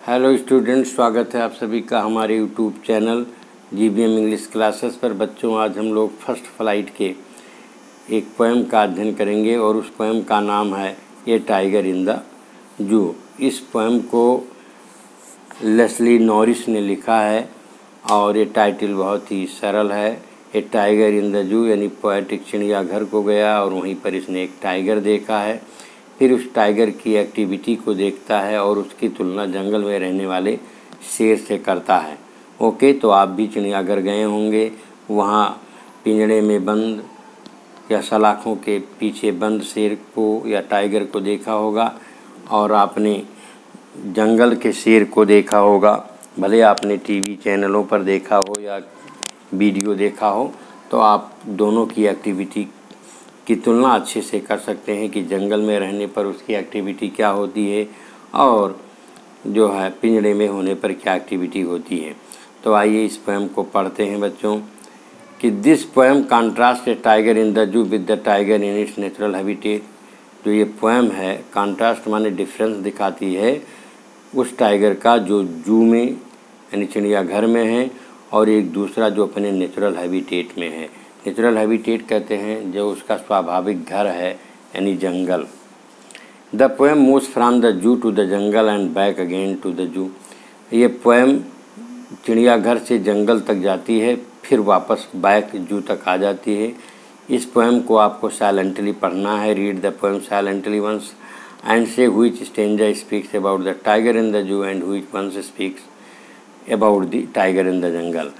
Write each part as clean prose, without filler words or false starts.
Hello students, स्वागत है आप सभी का हमारे YouTube channel GBM English classes पर। बच्चों, आज हम लोग फर्स्ट फ्लाइट के एक पोएम का अध्ययन करेंगे और उस पोएम का नाम है ए टाइगर इन द जू। इस पोएम को लेस्ली नॉरिस ने लिखा है और ये टाइटल बहुत ही सरल है। ए टाइगर इन द जू यानी पोएट एक चिड़ियाघर को गया और वहीं पर इसने एक टाइगर देखा है। फिर उस टाइगर की एक्टिविटी को देखता है और उसकी तुलना जंगल में रहने वाले शेर से करता है। ओके, तो आप भी चिड़ियाघर गए होंगे, वहाँ पिंजड़े में बंद या सलाखों के पीछे बंद शेर को या टाइगर को देखा होगा और आपने जंगल के शेर को देखा होगा। भले आपने टीवी चैनलों पर देखा हो या वीडियो देखा हो, तो आप दोनों की एक्टिविटी की तुलना अच्छे से कर सकते हैं कि जंगल में रहने पर उसकी एक्टिविटी क्या होती है और जो है पिंजड़े में होने पर क्या एक्टिविटी होती है। तो आइए इस पोएम को पढ़ते हैं बच्चों कि this poem contrast A tiger in the जू with the tiger in its natural habitat. जो ये पोएम है, कॉन्ट्रास्ट माने डिफरेंस दिखाती है उस टाइगर का जो जू में यानी चिड़ियाघर में है और एक दूसरा जो अपने नेचुरल हैबिटेट में है। नेचुरल हैबिटेट कहते हैं जो उसका स्वाभाविक घर है यानी जंगल। The poem moves from the zoo to the jungle and back again to the zoo. ये पोएम चिड़ियाघर से जंगल तक जाती है, फिर वापस बैक जू तक आ जाती है। इस पोएम को आपको साइलेंटली पढ़ना है। Read the poem silently once and say which stanza speaks about the tiger in the zoo and which once speaks about the tiger in the jungle.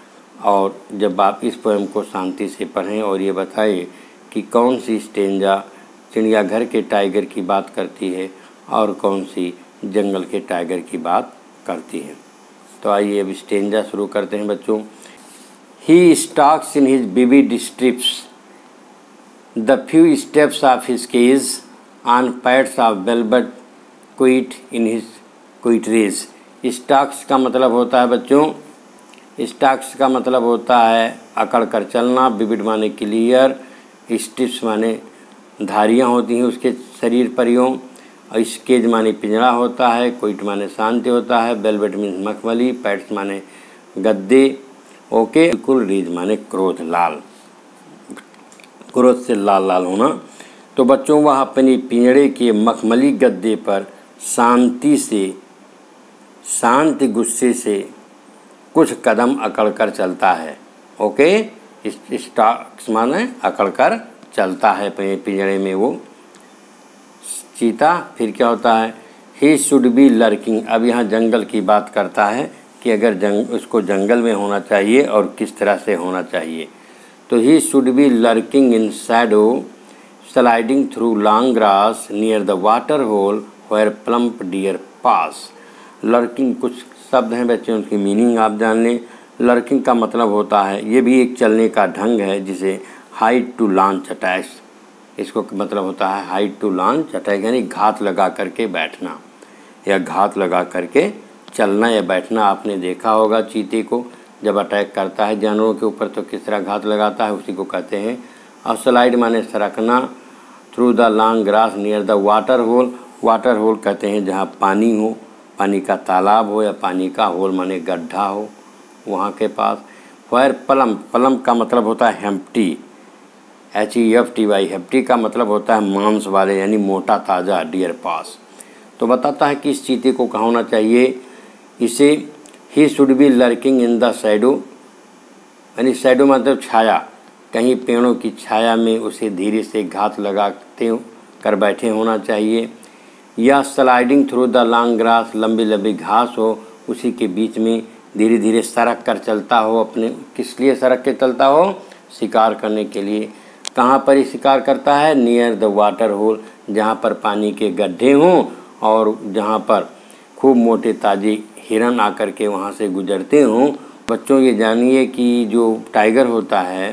और जब आप इस पोएम को शांति से पढ़ें और ये बताइए कि कौन सी स्टेंजा चिड़ियाघर के टाइगर की बात करती है और कौन सी जंगल के टाइगर की बात करती है। तो आइए अब स्टेंजा शुरू करते हैं बच्चों। He stalks in his vivid stripes the few steps of his cage on pads of velvet quiet in his quiet rage. Stalks का मतलब होता है बच्चों, स्टॉक्स का मतलब होता है अकड़ कर चलना। विविड माने क्लियर, स्ट्रिप्स माने धारियाँ होती हैं उसके शरीर पर यूँ, और स्केज माने पिंजड़ा होता है, कोइट माने शांति होता है, वेलवेट मीन्स मखमली, पैड्स माने गद्दे। ओके, बिल्कुल रीज माने क्रोध, लाल, क्रोध से लाल लाल होना। तो बच्चों वह अपनी पिंजड़े के मखमली गद्दे पर शांति से, शांत गुस्से से कुछ कदम अकड़ कर चलता है। ओके, स्टॉक्स माने अकड़ कर चलता है पिंजड़े में वो चीता। फिर क्या होता है, ही शुड बी लर्किंग। अब यहाँ जंगल की बात करता है कि अगर उसको जंगल में होना चाहिए और किस तरह से होना चाहिए। तो he should be lurking in shadow sliding through long grass near the water hole where plump deer pass. Lurking कुछ शब्द हैं बच्चों, उनकी मीनिंग आप जान लें। लर्किंग का मतलब होता है, ये भी एक चलने का ढंग है जिसे हाइड टू लॉन्च अटैक्स, इसको मतलब होता है हाइड टू लॉन्च अटैक यानी घात लगा करके बैठना या घात लगा करके चलना या बैठना। आपने देखा होगा चीते को जब अटैक करता है जानवरों के ऊपर तो किस तरह घात लगाता है, उसी को कहते हैं। और स्लाइड माने सरकना, through the long grass near the water hole. Water hole कहते हैं जहाँ पानी हो, पानी का तालाब हो या पानी का होल माने गड्ढा हो वहाँ के पास। वायर पलम्प, पलम्प का मतलब होता है हेम्प्टी, HEFTY। हेप्टी का मतलब होता है मांस वाले यानी मोटा ताज़ा, डियर पास। तो बताता है कि इस चीते को कहाँ होना चाहिए। इसे ही should be lurking in the shadow यानी शैडो मतलब छाया, कहीं पेड़ों की छाया में उसे धीरे से घात लगाते कर बैठे होना चाहिए। या sliding through the long grass, लंबी लंबी घास हो उसी के बीच में धीरे धीरे सरक कर चलता हो। अपने किस लिए सरक के चलता हो, शिकार करने के लिए। कहाँ पर ही शिकार करता है, नियर द वाटर होल, जहाँ पर पानी के गड्ढे हों और जहाँ पर खूब मोटे ताजे हिरन आकर के वहाँ से गुजरते हों। बच्चों ये जानिए कि जो टाइगर होता है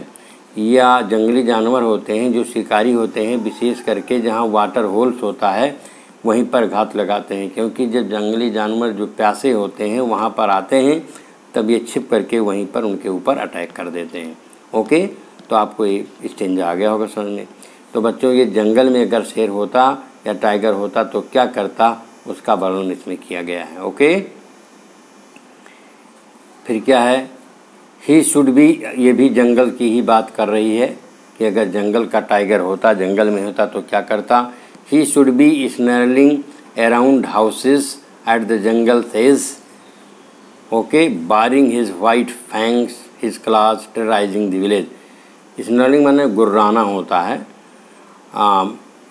या जंगली जानवर होते हैं जो शिकारी होते हैं, विशेष करके जहाँ वाटर होल्स होता है वहीं पर घात लगाते हैं, क्योंकि जब जंगली जानवर जो प्यासे होते हैं वहाँ पर आते हैं तब ये छिप करके वहीं पर उनके ऊपर अटैक कर देते हैं। ओके, तो आपको ये स्टेंजा आ गया होगा समझ में। तो बच्चों ये जंगल में अगर शेर होता या टाइगर होता तो क्या करता, उसका वर्णन इसमें किया गया है। ओके। फिर क्या है, ही शुड बी, ये भी जंगल की ही बात कर रही है कि अगर जंगल का टाइगर होता, जंगल में होता तो क्या करता। He should be snarling around houses at the jungle edge, okay, baring his white fangs his claws terrorizing the village. Snarling माने गुर्राना होता है।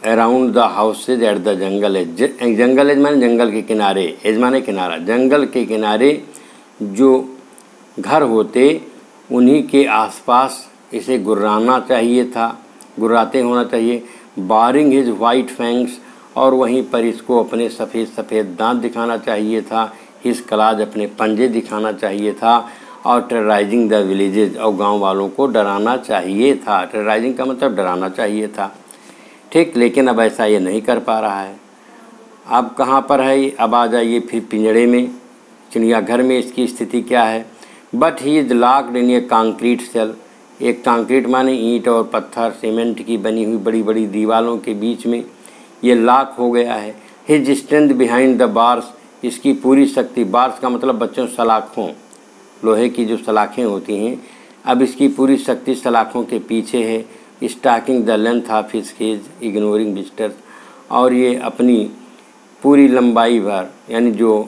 Around the houses at the jungle edge, jungle edge माने जंगल के किनारे, एज माने किनारा, जंगल के किनारे जो घर होते उन्हीं के आसपास इसे गुर्राना चाहिए था, गुर्राते होना चाहिए। बारिंग हिज वाइट फैंग्स, और वहीं पर इसको अपने सफ़ेद सफ़ेद दांत दिखाना चाहिए था। हिज क्लाज, अपने पंजे दिखाना चाहिए था। और टेरराइजिंग द विलेजेज, और गांव वालों को डराना चाहिए था। टेरराइजिंग का मतलब डराना चाहिए था, ठीक। लेकिन अब ऐसा ये नहीं कर पा रहा है। अब कहाँ पर है ये, अब आ जाइए फिर पिंजड़े में, चिड़ियाघर में इसकी स्थिति क्या है। But he is locked in a concrete cell, एक कंक्रीट माने ईंट और पत्थर सीमेंट की बनी हुई बड़ी बड़ी दीवारों के बीच में ये लॉक हो गया है। His strength behind the bars, इसकी पूरी शक्ति, बार्स का मतलब बच्चों सलाखों, लोहे की जो सलाखें होती हैं, अब इसकी पूरी शक्ति सलाखों के पीछे है। Stalking the length of his cage ignoring visitors, और ये अपनी पूरी लंबाई भर, यानी जो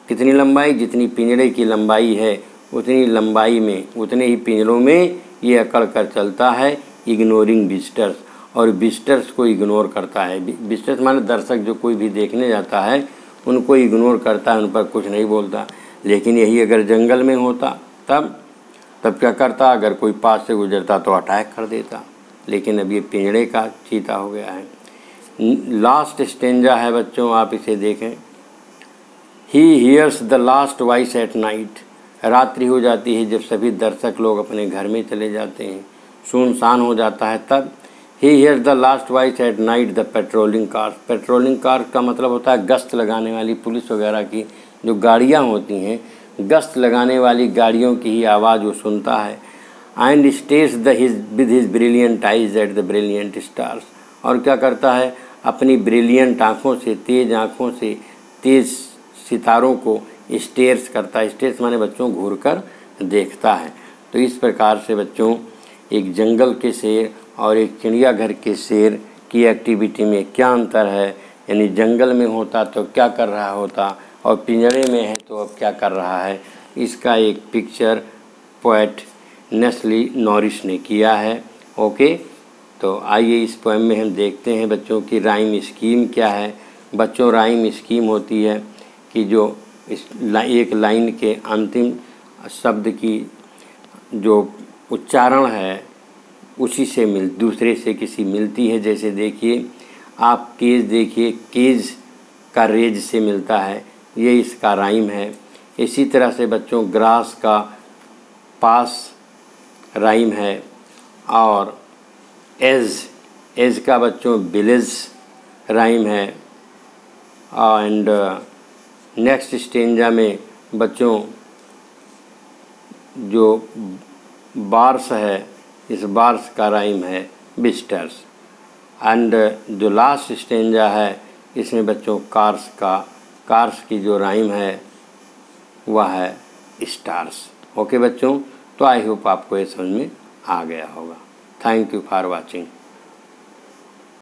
कितनी लंबाई, जितनी पिंजड़े की लंबाई है उतनी लंबाई में, उतने ही पिंजरों में ये अकड़ कर चलता है। इग्नोरिंग विजिटर्स, और विजिटर्स को इग्नोर करता है। विजिटर्स माने दर्शक, जो कोई भी देखने जाता है उनको इग्नोर करता है, उन पर कुछ नहीं बोलता। लेकिन यही अगर जंगल में होता तब क्या करता, अगर कोई पास से गुजरता तो अटैक कर देता। लेकिन अब ये पिंजड़े का चीता हो गया है। लास्ट स्टेंजा है बच्चों, आप इसे देखें। He hears the last voice at night, रात्रि हो जाती है जब सभी दर्शक लोग अपने घर में चले जाते हैं, सुनसान हो जाता है, तब he hears the last voice at night the patrolling car. Patrolling car का मतलब होता है गश्त लगाने वाली, पुलिस वगैरह की जो गाड़ियाँ होती हैं, गश्त लगाने वाली गाड़ियों की ही आवाज़ वो सुनता है। And stage the his with his brilliant eyes at the brilliant stars, और क्या करता है, अपनी ब्रिलियंट आँखों से, तेज आँखों से तेज सितारों को स्टेयर्स करता है। स्टेयर्स माने बच्चों घूर कर देखता है। तो इस प्रकार से बच्चों एक जंगल के शेर और एक चिड़ियाघर के शेर की एक्टिविटी में क्या अंतर है, यानी जंगल में होता तो क्या कर रहा होता और पिंजरे में है तो अब क्या कर रहा है, इसका एक पिक्चर पोएट नेस्ली नॉरिस ने किया है। ओके, तो आइए इस पोएम में हम देखते हैं बच्चों की राइम स्कीम क्या है। बच्चों राइम स्कीम होती है कि जो इस एक लाइन के अंतिम शब्द की जो उच्चारण है उसी से दूसरे से किसी मिलती है। जैसे देखिए आप केज, देखिए केज का रेज से मिलता है, ये इसका राइम है। इसी तरह से बच्चों ग्रास का पास राइम है, और एज का बच्चों विलेज राइम है। एंड नेक्स्ट स्टेंजा में बच्चों जो बार्स है, इस बार्स का राइम है विजिटर्स। एंड जो लास्ट स्टेंजा है इसमें बच्चों कार्स की जो राइम है वह है स्टार्स। ओके बच्चों, तो आई होप आपको ये समझ में आ गया होगा। Thank you for watching.